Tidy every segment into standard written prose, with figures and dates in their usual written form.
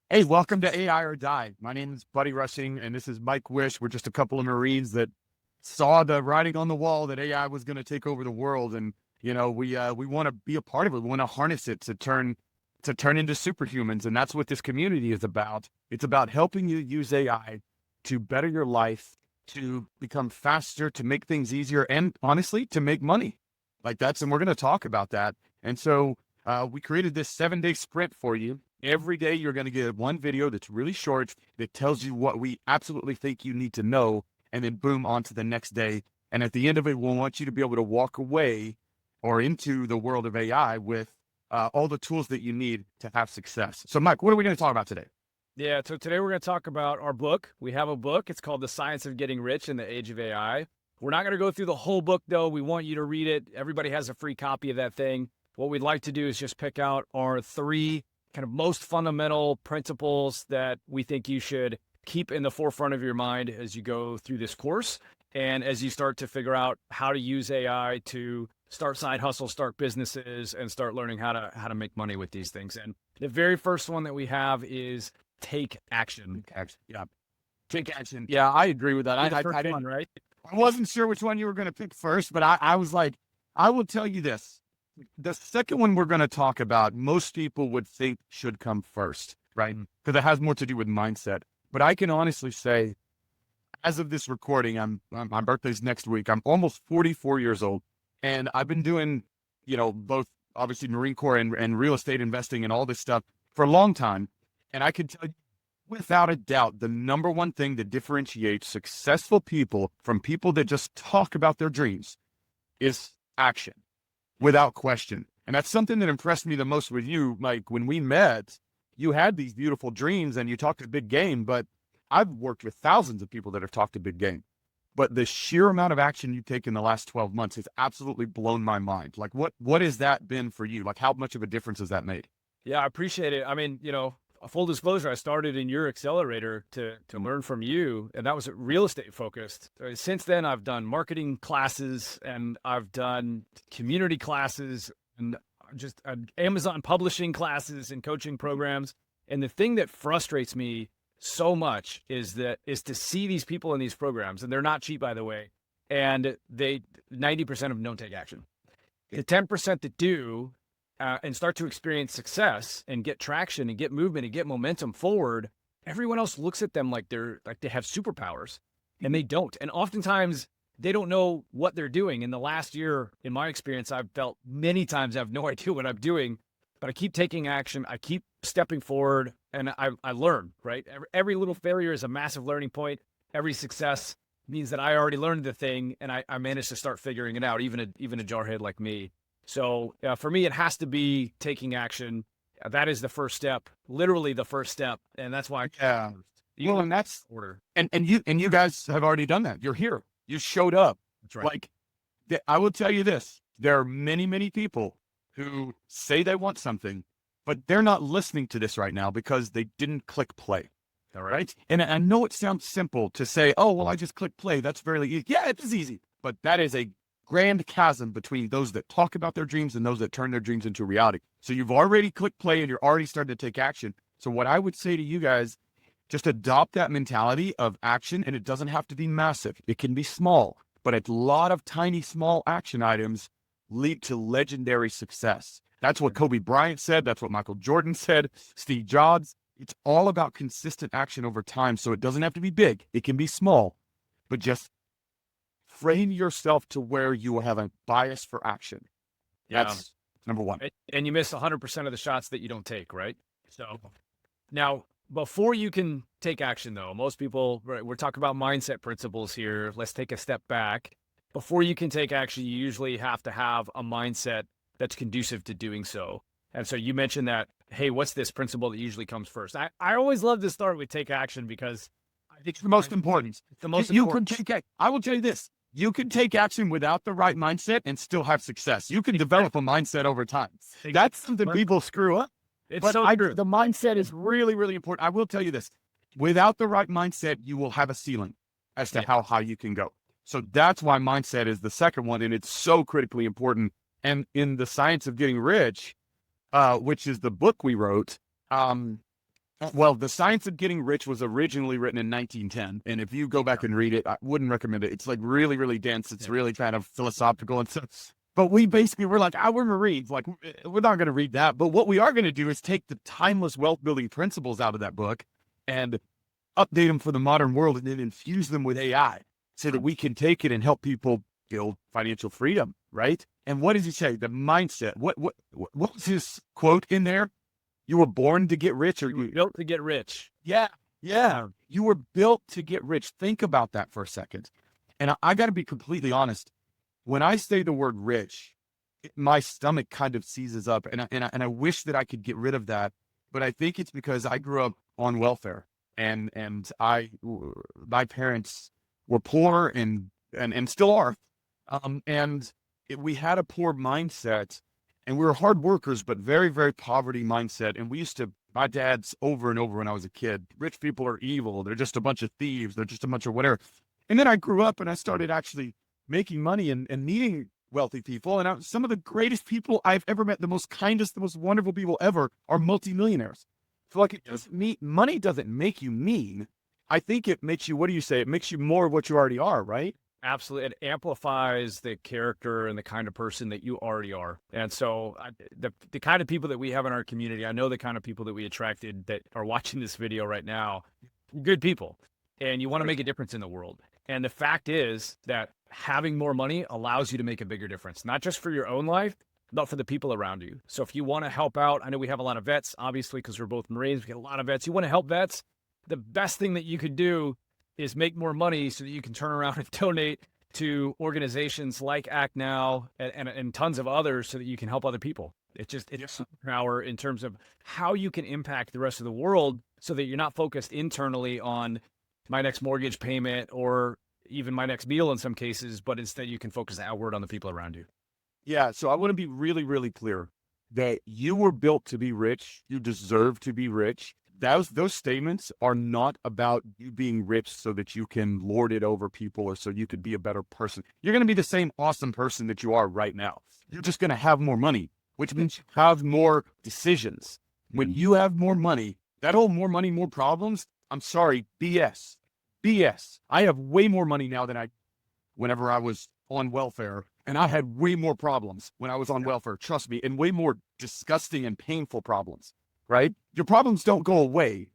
Hey, welcome to AI or Die. My name is Buddy Rushing, and this is Mike Wish. We're just a couple of Marines that saw the writing on the wall that AI was going to take over the world, and we want to be a part of it. We want to harness it to turn into superhumans, and that's what this community is about. It's about helping you use AI to better your life, to become faster, to make things easier, and honestly, to make money. And we're going to talk about that. And so we created this 7-day sprint for you. Every day, you're going to get one video that's really short that tells you what we absolutely think you need to know, and then boom, on to the next day. And at the end of it, we'll want you to be able to walk away or into the world of AI with all the tools that you need to have success. So, Mike, what are we going to talk about today? Yeah, so today we're going to talk about our book. We have a book. It's called The Science of Getting Rich in the Age of AI. We're not going to go through the whole book, though. We want you to read it. Everybody has a free copy of that thing. What we'd like to do is just pick out our three kind of most fundamental principles that we think you should keep in the forefront of your mind as you go through this course and as you start to figure out how to use AI to start side hustles, start businesses, and start learning how to make money with these things. And the very first one that we have is take action. Yeah. Take action. Yeah, I agree with that. I didn't, right? I wasn't sure which one you were going to pick first, but I was like, I will tell you this. The second one we're going to talk about, most people would think should come first, right? Because it has more to do with mindset. But I can honestly say, as of this recording, my birthday's next week. I'm almost 44 years old, and I've been doing, both obviously Marine Corps and real estate investing and all this stuff for a long time. And I can tell you, without a doubt, the number one thing that differentiates successful people from people that just talk about their dreams is action, without question. And that's something that impressed me the most with you, Mike. When we met, you had these beautiful dreams and you talked a big game, but I've worked with thousands of people that have talked a big game. But the sheer amount of action you've taken in the last 12 months has absolutely blown my mind. Like, what has that been for you? Like, how much of a difference has that made? Yeah, I appreciate it. I mean, full disclosure, I started in your accelerator to learn from you, and that was real estate focused. Since then, I've done marketing classes and I've done community classes and just Amazon publishing classes and coaching programs. And the thing that frustrates me so much is to see these people in these programs, and they're not cheap, by the way, and 90% of them don't take action. The 10% that do, and start to experience success and get traction and get movement and get momentum forward, everyone else looks at them like they have superpowers, and they don't. And oftentimes they don't know what they're doing. In the last year, in my experience, I've felt many times I have no idea what I'm doing, but I keep taking action. I keep stepping forward, and I learn, right? Every little failure is a massive learning point. Every success means that I already learned the thing, and I managed to start figuring it out, even a jarhead like me. So for me, it has to be taking action. That is the first step, literally the first step, and that's why. Yeah. You Well, and that's order. and you guys have already done that. You're here. You showed up. That's right. Like, I will tell you this: there are many, many people who say they want something, but they're not listening to this right now because they didn't click play. All right. Right? And I know it sounds simple to say, "Oh, well, I just click play. That's very easy." Yeah, it is easy, but that is a grand chasm between those that talk about their dreams and those that turn their dreams into reality. So you've already clicked play and you're already starting to take action. So what I would say to you guys, just adopt that mentality of action, and it doesn't have to be massive. It can be small, but a lot of tiny, small action items lead to legendary success. That's what Kobe Bryant said. That's what Michael Jordan said, Steve Jobs. It's all about consistent action over time. So it doesn't have to be big. It can be small, but just frame yourself to where you will have a bias for action. Yeah. That's number one. And you miss 100% of the shots that you don't take, right? So now, before you can take action, though, most people, right, we're talking about mindset principles here. Let's take a step back. Before you can take action, you usually have to have a mindset that's conducive to doing so. And so you mentioned that, hey, what's this principle that usually comes first? I always love to start with take action because I think It's the most important. it's the most You important. can take. I will tell you this: you can take action without the right mindset and still have success. You can develop a mindset over time. That's something people screw up. It's But so true. the mindset is really, really important. I will tell you this: without the right mindset, you will have a ceiling as to how high you can go. So that's why mindset is the second one, and it's so critically important. And in The Science of Getting Rich, which is the book we wrote, Well, The Science of Getting Rich was originally written in 1910. And if you go back and read it, I wouldn't recommend it. It's like really, really dense. It's really kind of philosophical and stuff. But we basically were like, we're Marines. Like, we're not going to read that. But what we are going to do is take the timeless wealth building principles out of that book and update them for the modern world and then infuse them with AI so that we can take it and help people build financial freedom, right? And what does he say? The mindset. What was his quote in there? You were born to get rich, or You were built to get rich. yeah, yeah. You were built to get rich. Think about that for a second. And I got to be completely honest. When I say the word rich, my stomach kind of seizes up, and I wish that I could get rid of that. But I think it's because I grew up on welfare, and my parents were poor and still are, we had a poor mindset. And we were hard workers, but very, very poverty mindset. And we used to, my dad's over and over when I was a kid, rich people are evil. They're just a bunch of thieves. They're just a bunch of whatever. And then I grew up and I started actually making money and meeting wealthy people. And some of the greatest people I've ever met, the most kindest, the most wonderful people ever are multimillionaires. So like money doesn't make you mean. I think it makes you, what do you say? It makes you more of what you already are, right? Absolutely. It amplifies the character and the kind of person that you already are. And so the kind of people that we have in our community, I know the kind of people that we attracted that are watching this video right now, good people. And you want to make a difference in the world. And the fact is that having more money allows you to make a bigger difference, not just for your own life, but for the people around you. So if you want to help out, I know we have a lot of vets, obviously, because we're both Marines. We get a lot of vets. You want to help vets, the best thing that you could do is make more money so that you can turn around and donate to organizations like Act Now and tons of others so that you can help other people. It's superpower in terms of how you can impact the rest of the world so that you're not focused internally on my next mortgage payment or even my next meal in some cases, but instead you can focus outward on the people around you. Yeah. So I want to be really, really clear that you were built to be rich. You deserve to be rich. Those statements are not about you being rich so that you can lord it over people or so you could be a better person. You're going to be the same awesome person that you are right now. You're just going to have more money, which means you have more decisions. When you have more money, that whole more money, more problems, I'm sorry, BS. BS. I have way more money now than whenever I was on welfare, and I had way more problems when I was on welfare, trust me, and way more disgusting and painful problems. Right? Your problems don't go away,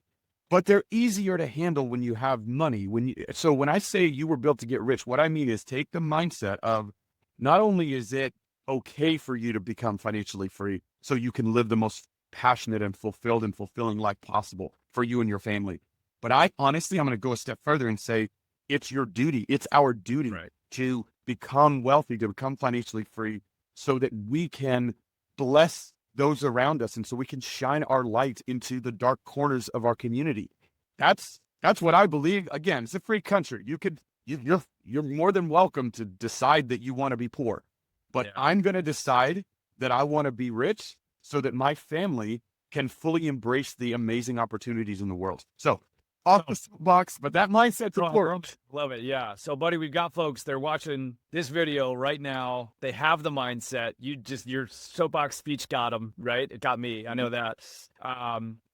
but they're easier to handle when you have money. So when I say you were built to get rich, what I mean is take the mindset of not only is it okay for you to become financially free so you can live the most passionate and fulfilling life possible for you and your family. But I'm going to go a step further and say it's your duty. It's our duty to become wealthy, to become financially free so that we can bless those around us. And so we can shine our light into the dark corners of our community. That's what I believe. Again, it's a free country. You're more than welcome to decide that you want to be poor, but I'm going to decide that I want to be rich so that my family can fully embrace the amazing opportunities in the world. So off the soapbox, but that mindset's important. Love it. Yeah. So buddy, we've got folks, they're watching this video right now. They have the mindset. Your soapbox speech got them, right? It got me. I know that.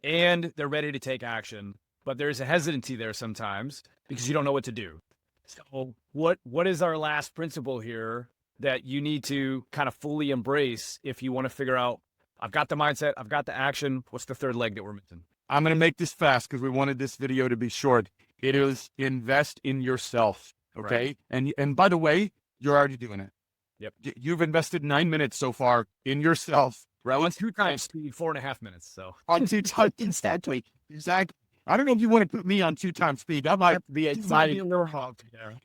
And they're ready to take action, but there's a hesitancy there sometimes because you don't know what to do. So what is our last principle here that you need to kind of fully embrace if you want to figure out, I've got the mindset, I've got the action. What's the third leg that we're missing? I'm going to make this fast because we wanted this video to be short. It is invest in yourself. Okay. Right. And by the way, you're already doing it. Yep. You've invested 9 minutes so far in yourself. Right. On 2 times speed, 4.5 minutes. So on 2 times exactly. I don't know if you want to put me on 2 times speed. That might be exciting.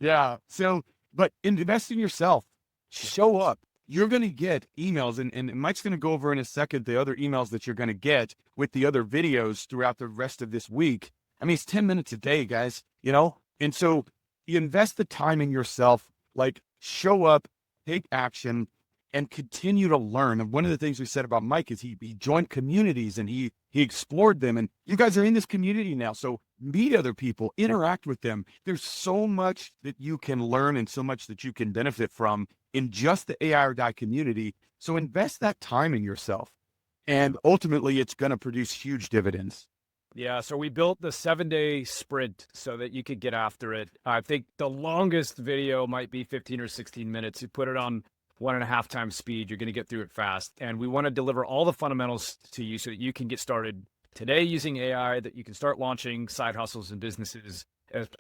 Yeah. So, but invest in yourself. Show up. You're going to get emails, and Mike's going to go over in a second the other emails that you're going to get with the other videos throughout the rest of this week. I mean, it's 10 minutes a day, guys, And so you invest the time in yourself, like show up, take action, and continue to learn. And one of the things we said about Mike is he joined communities and he explored them. And you guys are in this community now. So meet other people, interact with them. There's so much that you can learn and so much that you can benefit from in just the AI or Die community. So invest that time in yourself. And ultimately, it's going to produce huge dividends. Yeah, so we built the 7-day sprint so that you could get after it. I think the longest video might be 15 or 16 minutes. You put it on 1.5 times speed, you're going to get through it fast. And we want to deliver all the fundamentals to you so that you can get started today using AI, that you can start launching side hustles and businesses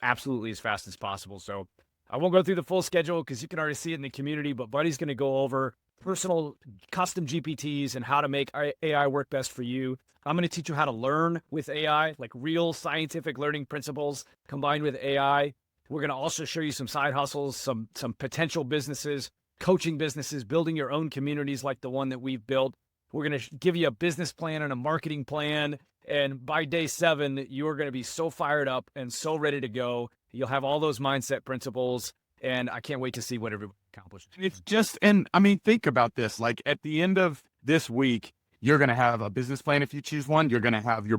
absolutely as fast as possible. So I won't go through the full schedule because you can already see it in the community, but Buddy's going to go over personal custom GPTs and how to make AI work best for you. I'm going to teach you how to learn with AI, like real scientific learning principles combined with AI. We're going to also show you some side hustles, some potential businesses, coaching businesses, building your own communities like the one that we've built. We're going to give you a business plan and a marketing plan. And by day 7, you're going to be so fired up and so ready to go. You'll have all those mindset principles. And I can't wait to see what everybody accomplishes. It's just, and I mean, think about this. Like at the end of this week, you're going to have a business plan. If you choose one, you're going to have your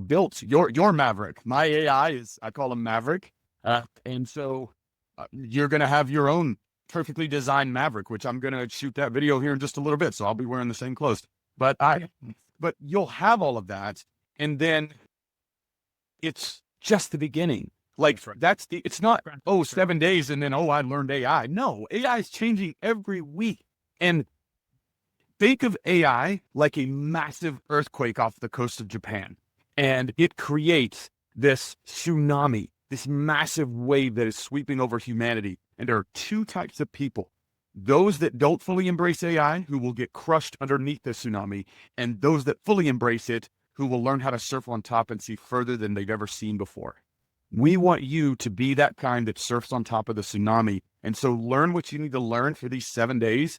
Maverick. My AI is, I call him Maverick. And so you're going to have your own perfectly designed Maverick, which I'm going to shoot that video here in just a little bit. So I'll be wearing the same clothes, but you'll have all of that. And then it's just the beginning. Like it's not, 7 days and then, I learned AI. No, AI is changing every week. And think of AI like a massive earthquake off the coast of Japan. And it creates this tsunami, this massive wave that is sweeping over humanity. And there are 2 types of people: those that don't fully embrace AI, who will get crushed underneath the tsunami, and those that fully embrace it, who will learn how to surf on top and see further than they've ever seen before. We want you to be that kind that surfs on top of the tsunami. And so learn what you need to learn for these 7 days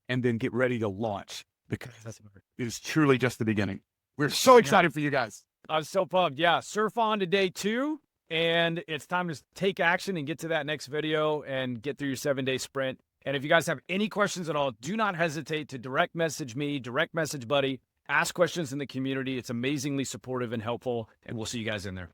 and then get ready to launch, because it is truly just the beginning. We're so excited for you guys. I'm so pumped. Yeah, surf on to day 2, and it's time to take action and get to that next video and get through your 7-day sprint. And if you guys have any questions at all, do not hesitate to direct message me, direct message Buddy, ask questions in the community. It's amazingly supportive and helpful, and we'll see you guys in there.